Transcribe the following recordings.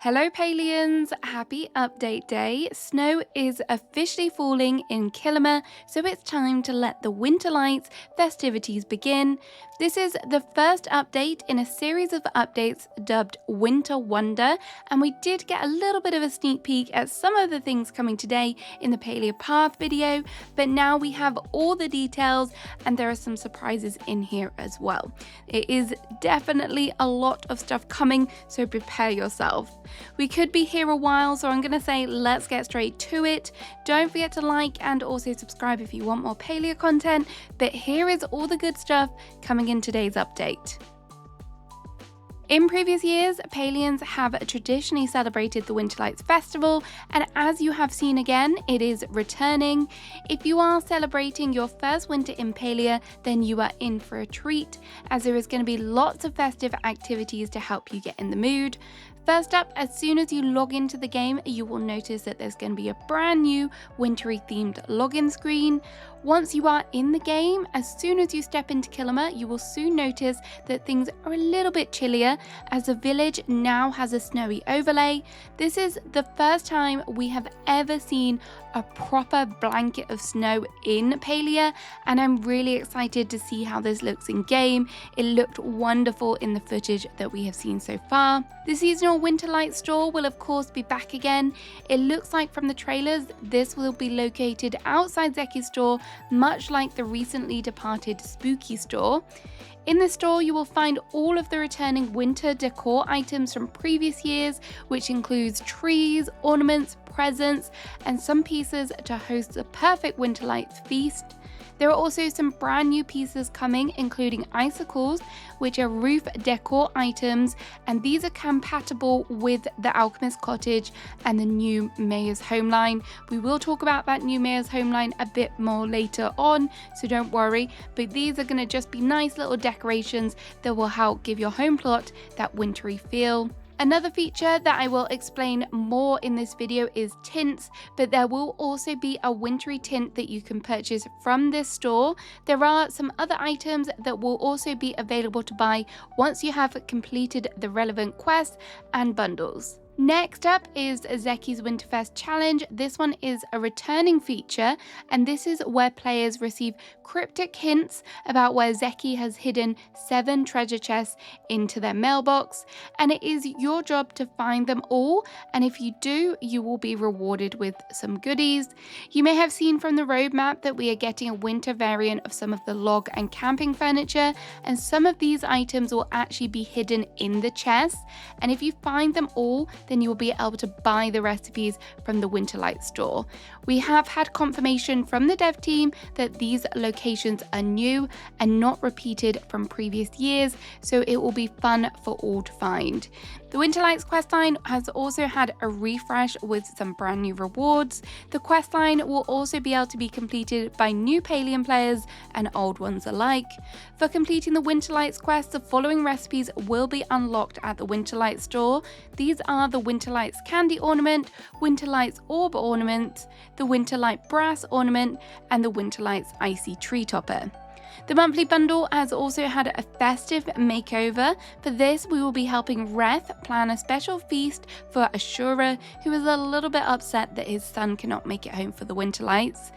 Hello Palians, happy update day. Snow is officially falling in Kilima, so it's time to let the Winterlights festivities begin. This is the first update in a series of updates dubbed Winter Wonder, and we did get a little bit of a sneak peek at some of the things coming today in the Palia Path video, but now we have all the details and there are some surprises in here as well. It is definitely a lot of stuff coming, so prepare yourself. We could be here a while, so I'm going to say let's get straight to it. Don't forget to like and also subscribe if you want more Palia content, but here is all the good stuff coming in today's update. In previous years, Palians have traditionally celebrated the Winterlights Festival, and as you have seen again, it is returning. If you are celebrating your first winter in Palia, then you are in for a treat, as there is going to be lots of festive activities to help you get in the mood. First up, as soon as you log into the game, you will notice that there's going to be a brand new wintry themed login screen. Once you are in the game, as soon as you step into Kilima, you will soon notice that things are a little bit chillier as the village now has a snowy overlay. This is the first time we have ever seen a proper blanket of snow in Palia, and I'm really excited to see how this looks in game. It looked wonderful in the footage that we have seen so far. The seasonal Winterlight store will of course be back again. It looks like from the trailers this will be located outside Zeki's store, much like the recently departed Spooky store. In the store, you will find all of the returning winter decor items from previous years, which includes trees, ornaments, presents, and some pieces to host the perfect Winterlights feast. There are also some brand new pieces coming, including icicles, which are roof decor items, and these are compatible with the Alchemist Cottage and the new Mayor's Home line. We will talk about that new Mayor's Home line a bit more later on, so don't worry, but these are going to just be nice little decorations that will help give your home plot that wintry feel. Another feature that I will explain more in this video is tints, but there will also be a wintry tint that you can purchase from this store. There are some other items that will also be available to buy once you have completed the relevant quests and bundles. Next up is Zeki's Winterfest Challenge. This one is a returning feature, and this is where players receive cryptic hints about where Zeki has hidden 7 treasure chests into their mailbox, and it is your job to find them all, and if you do, you will be rewarded with some goodies. You may have seen from the roadmap that we are getting a winter variant of some of the log and camping furniture, and some of these items will actually be hidden in the chests, and if you find them all, then you will be able to buy the recipes from the Winterlight store. We have had confirmation from the dev team that these locations are new and not repeated from previous years, so it will be fun for all to find. The Winterlights questline has also had a refresh with some brand new rewards. The questline will also be able to be completed by new Palian players and old ones alike. For completing the Winterlights quest, the following recipes will be unlocked at the Winterlight store. These are the Winterlights candy ornament, Winterlights orb ornament, the Winterlight brass ornament, and the Winterlights icy tree topper. The monthly bundle has also had a festive makeover. For this, we will be helping Reth plan a special feast for Ashura, who is a little bit upset that his son cannot make it home for the Winterlights.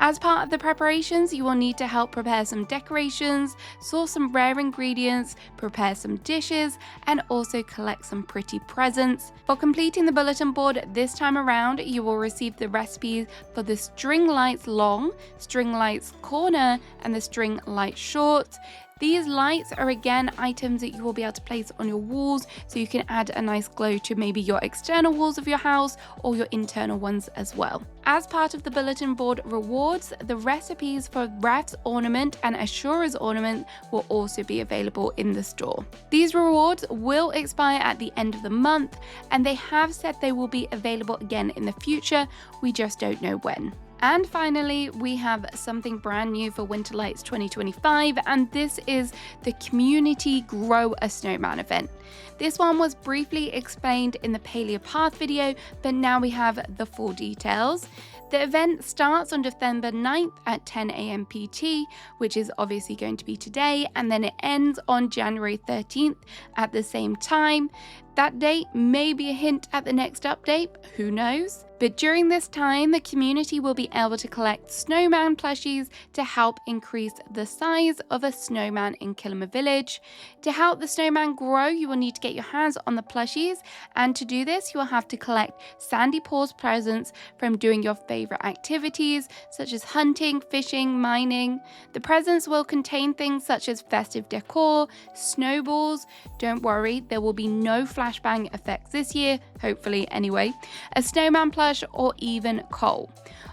As part of the preparations, you will need to help prepare some decorations, source some rare ingredients, prepare some dishes, and also collect some pretty presents. For completing the bulletin board this time around, you will receive the recipes for the String Lights Long, String Lights Corner, and the String Light Short. These lights are again items that you will be able to place on your walls, so you can add a nice glow to maybe your external walls of your house or your internal ones as well. As part of the bulletin board rewards, the recipes for Reth's ornament and Ashura's ornament will also be available in the store. These rewards will expire at the end of the month, and they have said they will be available again in the future, we just don't know when. And finally, we have something brand new for Winterlights 2025, and this is the Community Grow-a-Snowman event. This one was briefly explained in the Palia Path video, but now we have the full details. The event starts on December 9th at 10 a.m. PT, which is obviously going to be today, and then it ends on January 13th at the same time. That date may be a hint at the next update, who knows? But during this time, the community will be able to collect snowman plushies to help increase the size of a snowman in Kilima Village. To help the snowman grow, you will need to get your hands on the plushies, and to do this, you will have to collect Sandy Paws presents from doing your favorite activities, such as hunting, fishing, mining. The presents will contain things such as festive decor, snowballs. Don't worry, there will be no flashbang effects this year, hopefully anyway, a snowman plush, or even coal.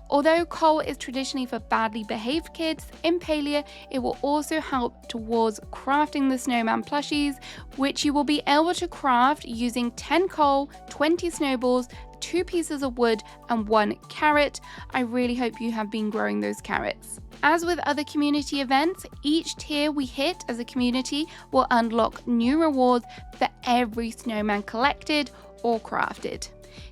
Although coal is traditionally for badly behaved kids, in Palia it will also help towards crafting the snowman plushies, which you will be able to craft using 10 coal, 20 snowballs, 2 pieces of wood and 1 carrot. I really hope you have been growing those carrots. As with other community events, each tier we hit as a community will unlock new rewards for every snowman collected or crafted.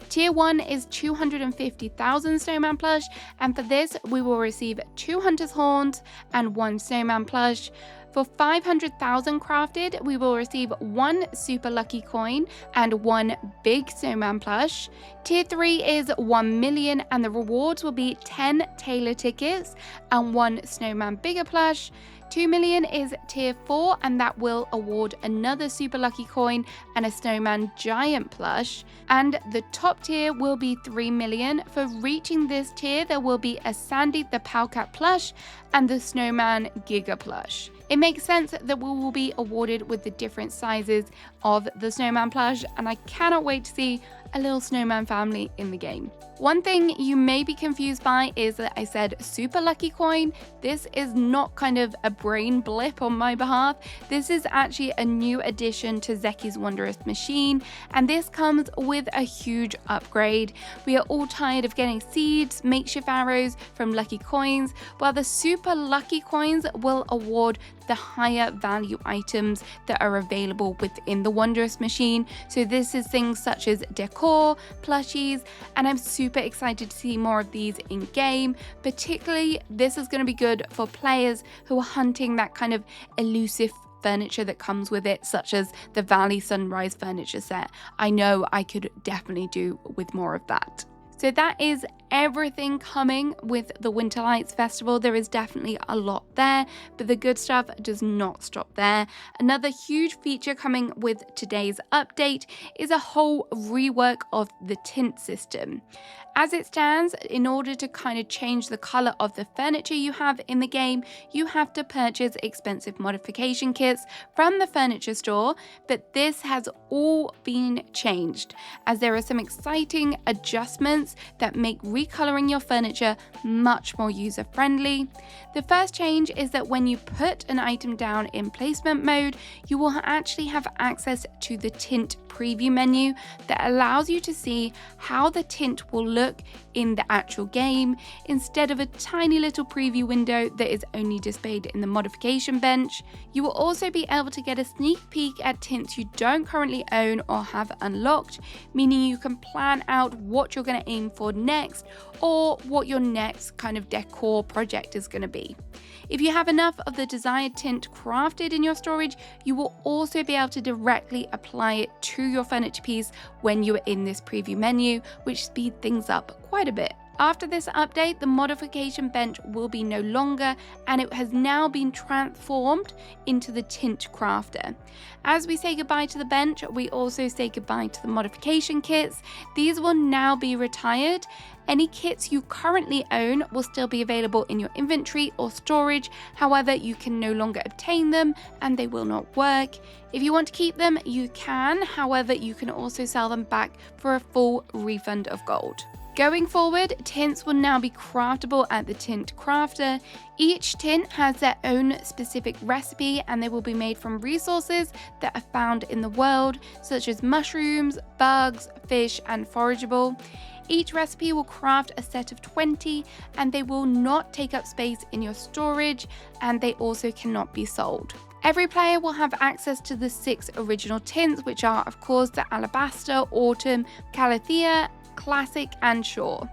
Tier 1 is 250,000 snowman plush, and for this we will receive 2 hunter's horns and 1 snowman plush. For 500,000 crafted, we will receive 1 super lucky coin and 1 big snowman plush. Tier 3 is 1 million, and the rewards will be 10 Taylor tickets and 1 snowman bigger plush. 2 million is tier 4, and that will award another super lucky coin and a snowman giant plush. And the top tier will be 3 million. For reaching this tier, there will be a Sandy the Powcat plush and the snowman giga plush. It makes sense that we will be awarded with the different sizes of the snowman plush, and I cannot wait to see a little snowman family in the game. One thing you may be confused by is that I said super lucky coin. This is not kind of a brain blip on my behalf. This is actually a new addition to Zeki's Wondrous Machine, and this comes with a huge upgrade. We are all tired of getting seeds, makeshift arrows from lucky coins, while the super lucky coins will award the higher value items that are available within the Wondrous Machine. So this is things such as decor, plushies, and I'm super excited to see more of these in game. Particularly, this is going to be good for players who are hunting that kind of elusive furniture that comes with it, such as the Valley Sunrise furniture set. I know I could definitely do with more of that. So that is everything coming with the Winterlights Festival. There is definitely a lot there, but the good stuff does not stop there. Another huge feature coming with today's update is a whole rework of the Tint system. As it stands, in order to kind of change the color of the furniture you have in the game, you have to purchase expensive modification kits from the furniture store, but this has all been changed, as there are some exciting adjustments that make recoloring your furniture much more user-friendly. The first change is that when you put an item down in placement mode, you will actually have access to the Tint preview menu that allows you to see how the tint will look in the actual game, instead of a tiny little preview window that is only displayed in the modification bench. You will also be able to get a sneak peek at tints you don't currently own or have unlocked, meaning you can plan out what you're going to aim for next, or what your next kind of decor project is going to be. If you have enough of the desired tint crafted in your storage, you will also be able to directly apply it to your furniture piece when you are in this preview menu, which speeds things up quite a bit. After this update, the modification bench will be no longer, and it has now been transformed into the Tint Crafter. As we say goodbye to the bench, we also say goodbye to the modification kits. These will now be retired. Any kits you currently own will still be available in your inventory or storage, however, you can no longer obtain them and they will not work. If you want to keep them, you can, however, you can also sell them back for a full refund of gold. Going forward, tints will now be craftable at the Tint Crafter. Each tint has their own specific recipe and they will be made from resources that are found in the world, such as mushrooms, bugs, fish, and forageable. Each recipe will craft a set of 20 and they will not take up space in your storage, and they also cannot be sold. Every player will have access to the 6 original tints, which are of course the Alabaster, Autumn, Calathea, Classic, and Shore.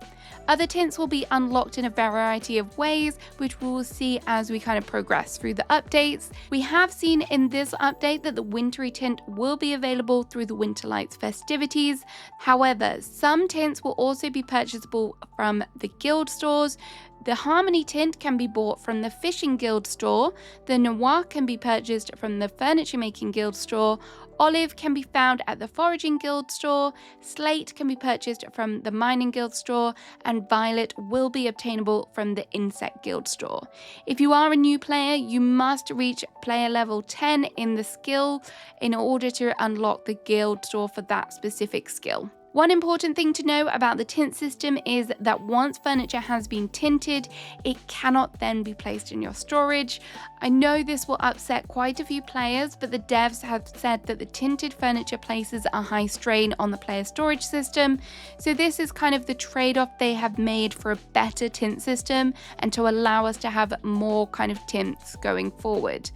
Other tints will be unlocked in a variety of ways, which we will see as we kind of progress through the updates. We have seen in this update that the wintry tint will be available through the Winterlights festivities. However, some tints will also be purchasable from the guild stores. The Harmony tint can be bought from the Fishing Guild store, the Noir can be purchased from the Furniture Making Guild store, Olive can be found at the Foraging Guild store, Slate can be purchased from the Mining Guild store, and Violet will be obtainable from the Insect Guild store. If you are a new player, you must reach player level 10 in the skill in order to unlock the guild store for that specific skill. One important thing to know about the tint system is that once furniture has been tinted, it cannot then be placed in your storage. I know this will upset quite a few players, but the devs have said that the tinted furniture places a high strain on the player storage system. So this is kind of the trade-off they have made for a better tint system and to allow us to have more kind of tints going forward.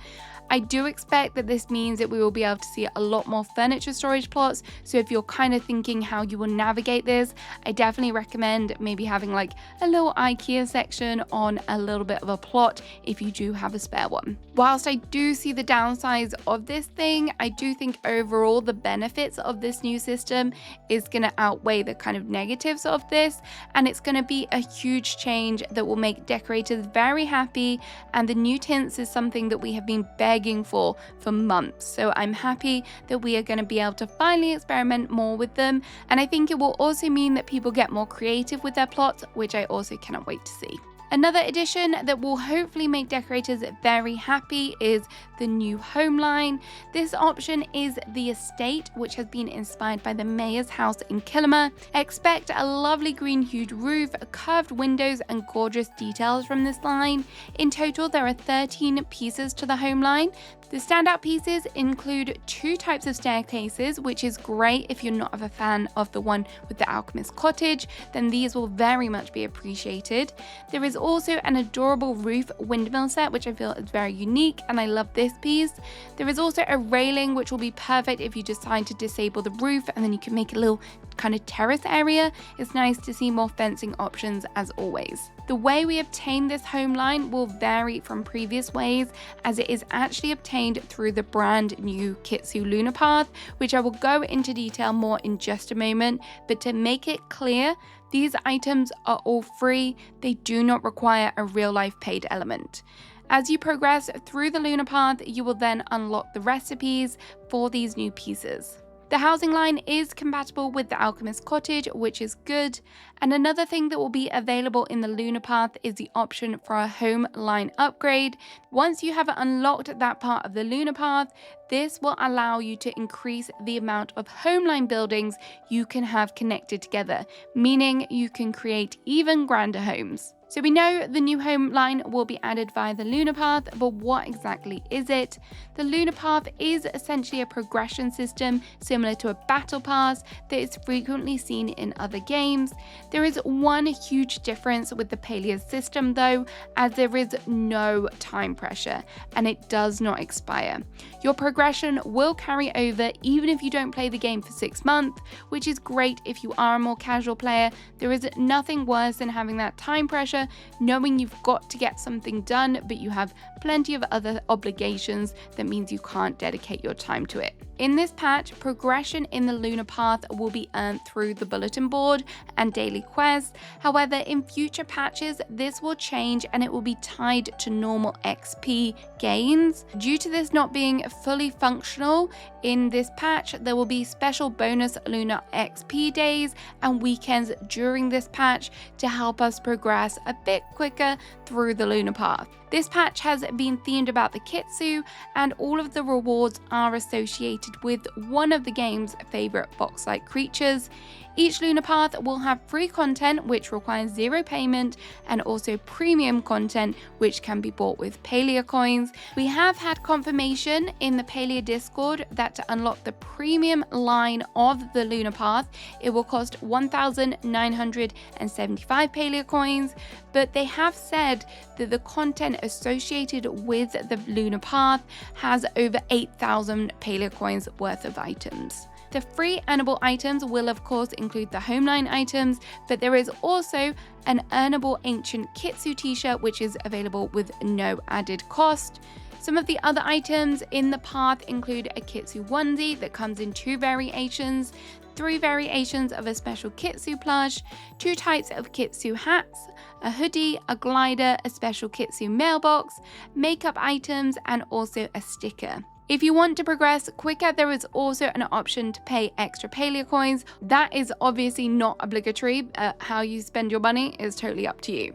I do expect that this means that we will be able to see a lot more furniture storage plots, so if you're kind of thinking how you will navigate this, I definitely recommend maybe having like a little IKEA section on a little bit of a plot if you do have a spare one. Whilst I do see the downsides of this thing, I do think overall the benefits of this new system is going to outweigh the kind of negatives of this, and it's going to be a huge change that will make decorators very happy, and the new tints is something that we have been begging for months. So I'm happy that we are going to be able to finally experiment more with them, and I think it will also mean that people get more creative with their plots, which I also cannot wait to see. Another addition that will hopefully make decorators very happy is the new home line. This option is the estate, which has been inspired by the mayor's house in Kilmer. Expect a lovely green hued roof, curved windows, and gorgeous details from this line. In total, there are 13 pieces to the home line. The standout pieces include 2 types of staircases, which is great if you're not a fan of the one with the alchemist cottage, then these will very much be appreciated. There is also an adorable roof windmill set, which I feel is very unique, and I love this piece. There is also a railing, which will be perfect if you decide to disable the roof, and then you can make a little kind of terrace area. It's nice to see more fencing options as always. The way we obtain this home line will vary from previous ways, as it is actually obtained through the brand new Kitsu Lunar Path, which I will go into detail more in just a moment, but to make it clear, these items are all free. They do not require a real life paid element. As you progress through the Lunar Path, you will then unlock the recipes for these new pieces. The housing line is compatible with the Alchemist Cottage, which is good. And another thing that will be available in the Lunar Path is the option for a home line upgrade. Once you have unlocked that part of the Lunar Path, this will allow you to increase the amount of homeline buildings you can have connected together, meaning you can create even grander homes. So we know the new home line will be added via the Lunar Path, but what exactly is it? The Lunar Path is essentially a progression system similar to a battle pass that is frequently seen in other games. There is one huge difference with the Palia system though, as there is no time pressure and it does not expire. Your progression will carry over even if you don't play the game for 6 months, which is great if you are a more casual player. There is nothing worse than having that time pressure, knowing you've got to get something done, but you have plenty of other obligations that means you can't dedicate your time to it. In this patch, progression in the Lunar Path will be earned through the bulletin board and daily quests. However, in future patches, this will change and it will be tied to normal XP gains. Due to this not being fully functional in this patch, there will be special bonus lunar XP days and weekends during this patch to help us progress a bit quicker through the Lunar Path. This patch has been themed about the Kitsu, and all of the rewards are associated associated with one of the game's favorite fox-like creatures. Each lunar path will have free content which requires zero payment, and also premium content which can be bought with Palia coins. We have had confirmation in the Palia Discord that to unlock the premium line of the lunar path, it will cost 1,975 Palia coins, but they have said that the content associated with the lunar path has over 8,000 Palia coins worth of items. The free earnable items will of course include the homeline items, but there is also an earnable ancient Kitsu t-shirt which is available with no added cost. Some of the other items in the path include a Kitsu onesie that comes in 2 variations, 3 variations of a special Kitsu plush, 2 types of Kitsu hats, a hoodie, a glider, a special Kitsu mailbox, makeup items, and also a sticker. If you want to progress quicker, there is also an option to pay extra Palia coins. That is obviously not obligatory. How you spend your money is totally up to you.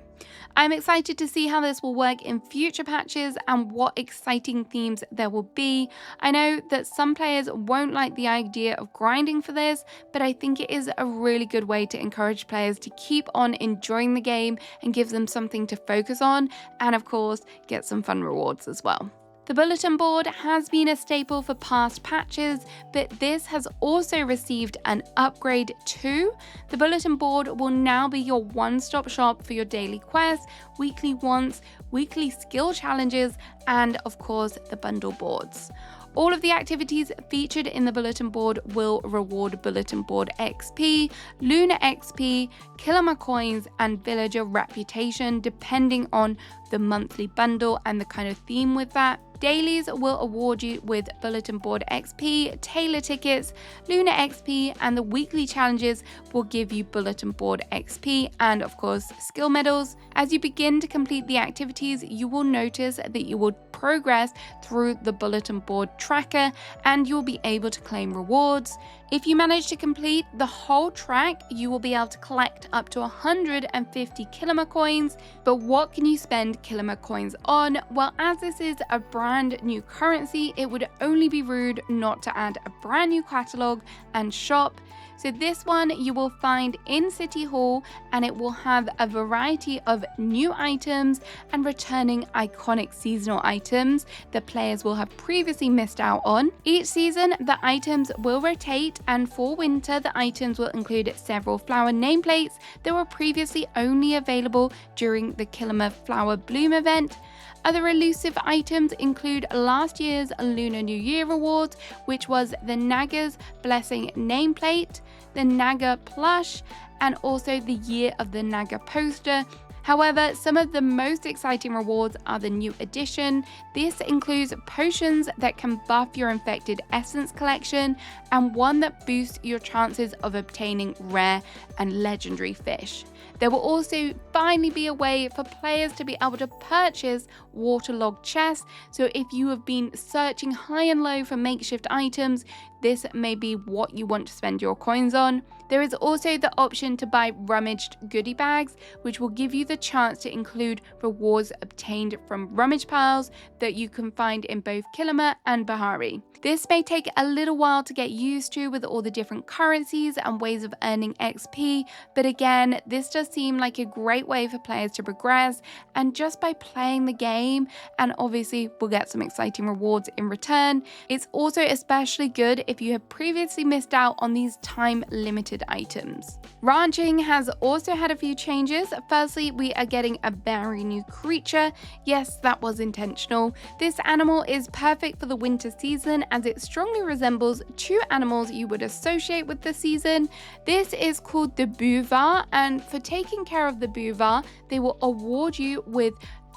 I'm excited to see how this will work in future patches and what exciting themes there will be. I know that some players won't like the idea of grinding for this, but I think it is a really good way to encourage players to keep on enjoying the game and give them something to focus on, and of course, get some fun rewards as well. The bulletin board has been a staple for past patches, but this has also received an upgrade too. The bulletin board will now be your one-stop shop for your daily quests, weekly wants, weekly skill challenges, and of course the bundle boards. All of the activities featured in the bulletin board will reward bulletin board XP, lunar XP, Kilima coins, and villager reputation depending on the monthly bundle and the kind of theme with that. Dailies will award you with bulletin board XP, tailor tickets, lunar XP, and the weekly challenges will give you bulletin board XP and of course skill medals. As you begin to complete the activities, you will notice that you will progress through the bulletin board tracker and you'll be able to claim rewards. If you manage to complete the whole track, you will be able to collect up to 150 Kilima coins. But what can you spend Kilima coins on? Well, as this is a brand new currency, it would only be rude not to add a brand new catalog and shop. So this one you will find in City Hall, and it will have a variety of new items and returning iconic seasonal items that players will have previously missed out on. Each season the items will rotate, and for winter the items will include several flower nameplates that were previously only available during the Kilima Flower Bloom event. Other elusive items include last year's Lunar New Year rewards, which was the Naga's Blessing nameplate, the Naga plush, and also the Year of the Naga poster. However, some of the most exciting rewards are the new addition. This includes potions that can buff your infected essence collection, and one that boosts your chances of obtaining rare and legendary fish. There will also finally be a way for players to be able to purchase waterlogged chests, so if you have been searching high and low for makeshift items, this may be what you want to spend your coins on. There is also the option to buy rummaged goodie bags, which will give you the chance to include rewards obtained from rummage piles that you can find in both Kilima and Bahari. This may take a little while to get used to with all the different currencies and ways of earning XP, but again, this does seem like a great way for players to progress, and just by playing the game, and obviously we'll get some exciting rewards in return. It's also especially good if you have previously missed out on these time-limited items. Ranching has also had a few changes. Firstly, we are getting a very new creature. Yes, that was intentional. This animal is perfect for the winter season as it strongly resembles 2 animals you would associate with the season. This is called the Buva, and for taking care of the Buva, they will award you with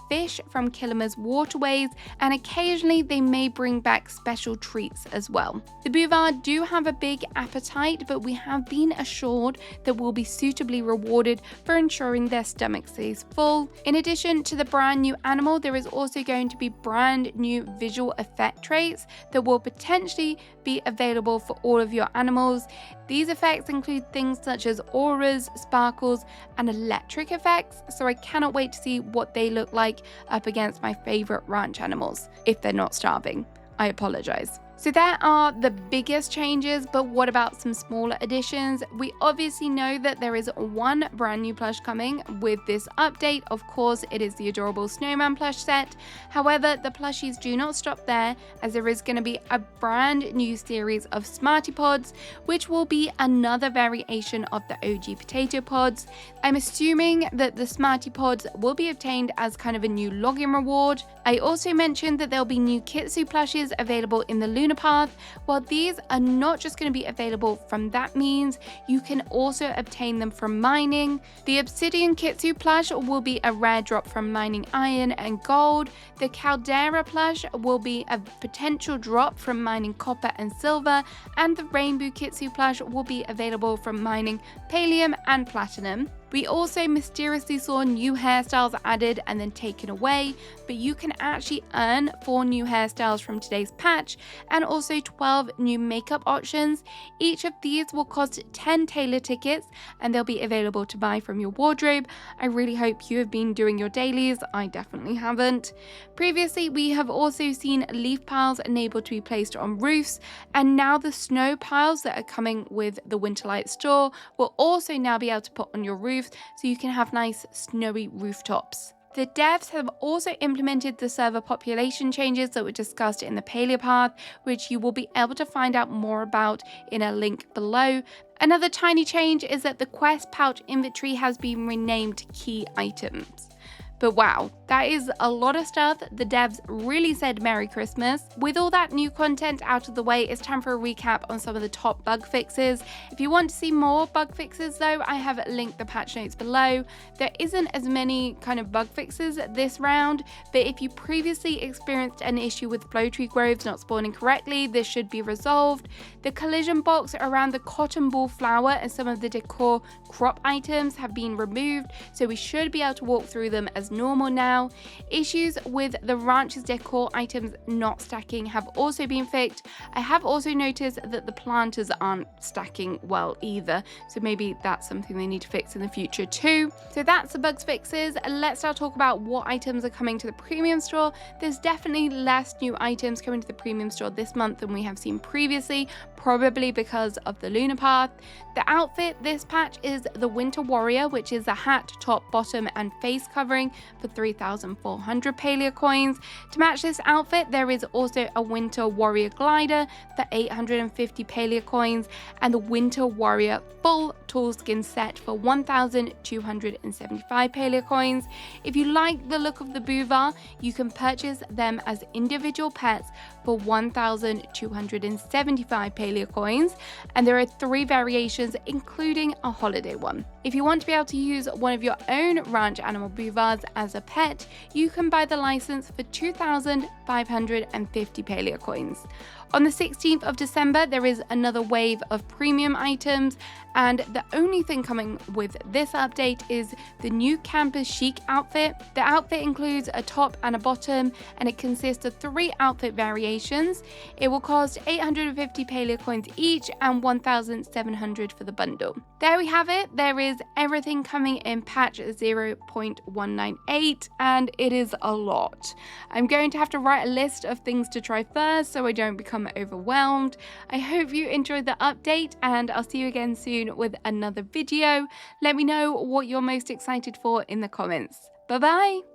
fish from Kilima's waterways, and occasionally they may bring back special treats as well. The Buva do have a big appetite, but we have been assured that will be suitably rewarded for ensuring their stomach stays full. In addition to the brand new animal, there is also going to be brand new visual effect traits that will potentially be available for all of your animals. These effects include things such as auras, sparkles, and electric effects, so I cannot wait to see what they look like up against my favorite ranch animals, if they're not starving. I apologize. So there are the biggest changes, but what about some smaller additions? We obviously know that there is one brand new plush coming with this update. Of course, it is the adorable snowman plush set. However, the plushies do not stop there, as there is going to be a brand new series of Smarty Pods, which will be another variation of the OG potato pods. I'm assuming that the Smarty Pods will be obtained as kind of a new login reward. I also mentioned that there'll be new Kitsu plushes available in the Lunar Path. While these are not just going to be available from that means, you can also obtain them from mining. The Obsidian Kitsu plush will be a rare drop from mining iron and gold. The Caldera plush will be a potential drop from mining copper and silver, and the Rainbow Kitsu plush will be available from mining Palium and platinum. We also mysteriously saw new hairstyles added and then taken away, but you can actually earn 4 new hairstyles from today's patch and also 12 new makeup options. Each of these will cost 10 tailor tickets and they'll be available to buy from your wardrobe. I really hope you have been doing your dailies. I definitely haven't. Previously, we have also seen leaf piles enabled to be placed on roofs, and now the snow piles that are coming with the Winterlights store will also now be able to put on your roof, so you can have nice snowy rooftops. The devs have also implemented the server population changes that were discussed in the Palia path, which you will be able to find out more about in a link below. Another tiny change is that the quest pouch inventory has been renamed to key items. But wow, that is a lot of stuff. The devs really said Merry Christmas. With all that new content out of the way, it's time for a recap on some of the top bug fixes. If you want to see more bug fixes though, I have linked the patch notes below. There isn't as many kind of bug fixes this round, but if you previously experienced an issue with flow tree groves not spawning correctly, this should be resolved. The collision box around the cotton ball flower and some of the decor crop items have been removed, so we should be able to walk through them as normal now. Issues with the ranch's decor items not stacking have also been fixed. I have also noticed that the planters aren't stacking well either, so maybe that's something they need to fix in the future too. So that's the bugs fixes. Let's now talk about what items are coming to the premium store. There's definitely less new items coming to the premium store this month than we have seen previously, probably because of the Lunar Path. The outfit this patch is the Winter Warrior, which is a hat, top, bottom and face covering for 3,400 Palia coins. To match this outfit, there is also a Winter Warrior glider for 850 Palia coins and the Winter Warrior full tall skin set for 1,275 Palia coins. If you like the look of the Buvar, you can purchase them as individual pets for 1,275 Palia coins, and there are 3 variations including a holiday one. If you want to be able to use one of your own ranch animal Buvars as a pet, you can buy the license for 2,550 Palia coins. On the 16th of December, there is another wave of premium items, and the only thing coming with this update is the new campus chic outfit. The outfit includes a top and a bottom, and it consists of 3 outfit variations. It will cost 850 Palia coins each and 1,700 for the bundle. There we have it. There is everything coming in patch 0.198, and it is a lot. I'm going to have to write a list of things to try first so I don't become overwhelmed. I hope you enjoyed the update, and I'll see you again soon with another video. Let me know what you're most excited for in the comments. Bye bye!